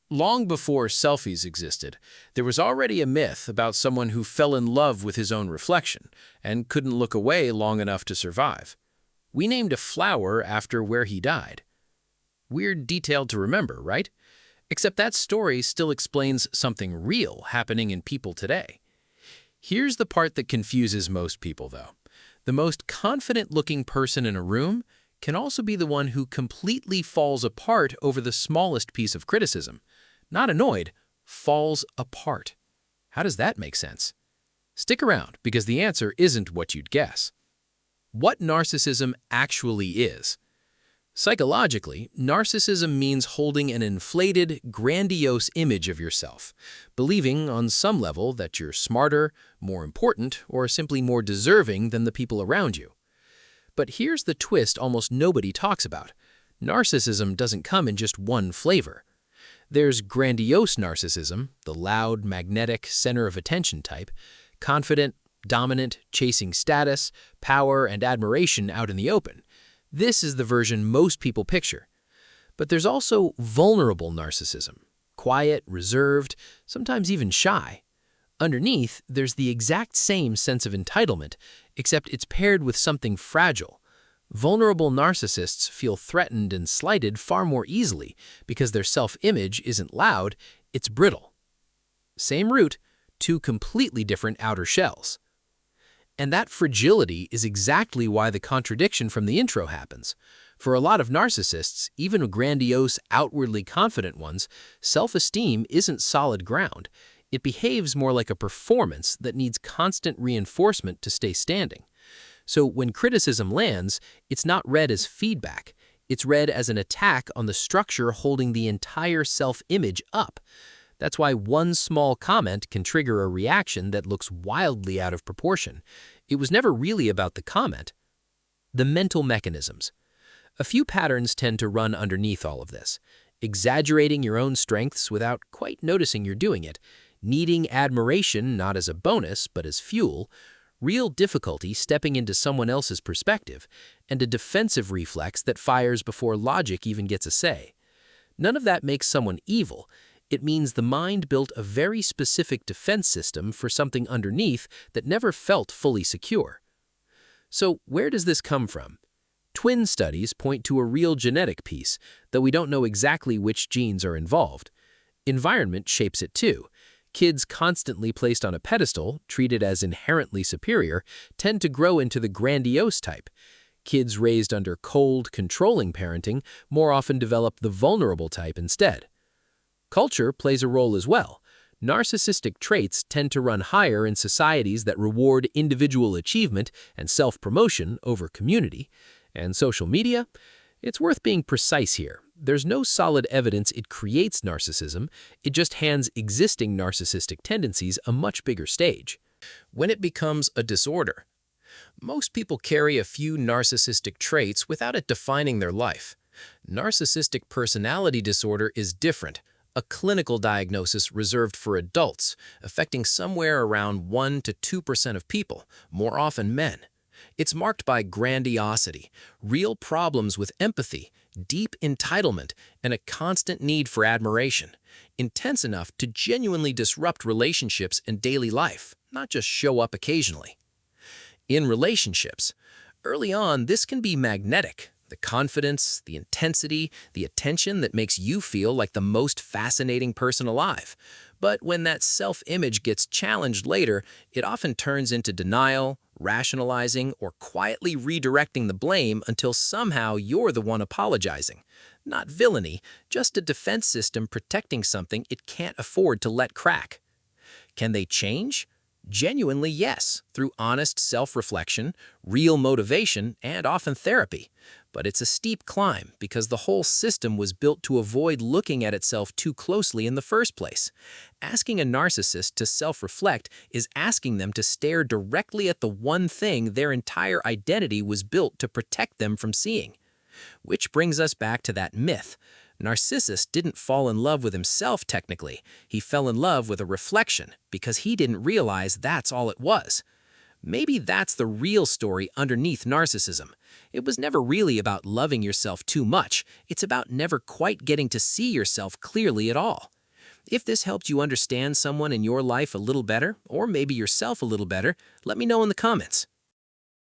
Long before selfies existed, there was already a myth about someone who fell in love with his own reflection and couldn't look away long enough to survive. We named a flower after where he died. Weird detail to remember, right? Except that story still explains something real happening in people today. Here's the part that confuses most people, though. The most confident-looking person in a room can also be the one who completely falls apart over the smallest piece of criticism. Not annoyed, falls apart. How does that make sense? Stick around, because the answer isn't what you'd guess. What narcissism actually is. Psychologically, narcissism means holding an inflated, grandiose image of yourself, believing on some level that you're smarter, more important, or simply more deserving than the people around you. But here's the twist almost nobody talks about. Narcissism doesn't come in just one flavor. There's grandiose narcissism, the loud, magnetic, center of attention type, confident, dominant, chasing status, power, and admiration out in the open. This is the version most people picture. But there's also vulnerable narcissism, quiet, reserved, sometimes even shy. Underneath, there's the exact same sense of entitlement, except it's paired with something fragile. Vulnerable narcissists feel threatened and slighted far more easily because their self-image isn't loud, it's brittle. Same root, two completely different outer shells. And that fragility is exactly why the contradiction from the intro happens. For a lot of narcissists, even grandiose, outwardly confident ones, self-esteem isn't solid ground. It behaves more like a performance that needs constant reinforcement to stay standing. So when criticism lands, it's not read as feedback. It's read as an attack on the structure holding the entire self-image up. That's why one small comment can trigger a reaction that looks wildly out of proportion. It was never really about the comment. The mental mechanisms. A few patterns tend to run underneath all of this. Exaggerating your own strengths without quite noticing you're doing it. Needing admiration not as a bonus, but as fuel. Real difficulty stepping into someone else's perspective. And a defensive reflex that fires before logic even gets a say. None of that makes someone evil. It means the mind built a very specific defense system for something underneath that never felt fully secure. So where does this come from? Twin studies point to a real genetic piece, though we don't know exactly which genes are involved. Environment shapes it too. Kids constantly placed on a pedestal, treated as inherently superior, tend to grow into the grandiose type. Kids raised under cold, controlling parenting more often develop the vulnerable type instead. Culture plays a role as well. Narcissistic traits tend to run higher in societies that reward individual achievement and self-promotion over community. And social media? It's worth being precise here. There's no solid evidence it creates narcissism, it just hands existing narcissistic tendencies a much bigger stage. When it becomes a disorder. Most people carry a few narcissistic traits without it defining their life. Narcissistic personality disorder is different. A clinical diagnosis reserved for adults, affecting somewhere around 1 to 2% of people, more often men. It's marked by grandiosity, real problems with empathy, deep entitlement, and a constant need for admiration, intense enough to genuinely disrupt relationships and daily life, not just show up occasionally. In relationships, early on, this can be magnetic. The confidence, the intensity, the attention that makes you feel like the most fascinating person alive. But when that self-image gets challenged later, it often turns into denial, rationalizing, or quietly redirecting the blame until somehow you're the one apologizing. Not villainy, just a defense system protecting something it can't afford to let crack. Can they change? Genuinely, yes, through honest self-reflection, real motivation, and often therapy. But it's a steep climb because the whole system was built to avoid looking at itself too closely in the first place. Asking a narcissist to self-reflect is asking them to stare directly at the one thing their entire identity was built to protect them from seeing. Which brings us back to that myth. Narcissus didn't fall in love with himself technically. He fell in love with a reflection because he didn't realize that's all it was. Maybe that's the real story underneath narcissism. It was never really about loving yourself too much. It's about never quite getting to see yourself clearly at all. If this helped you understand someone in your life a little better, or maybe yourself a little better, let me know in the comments.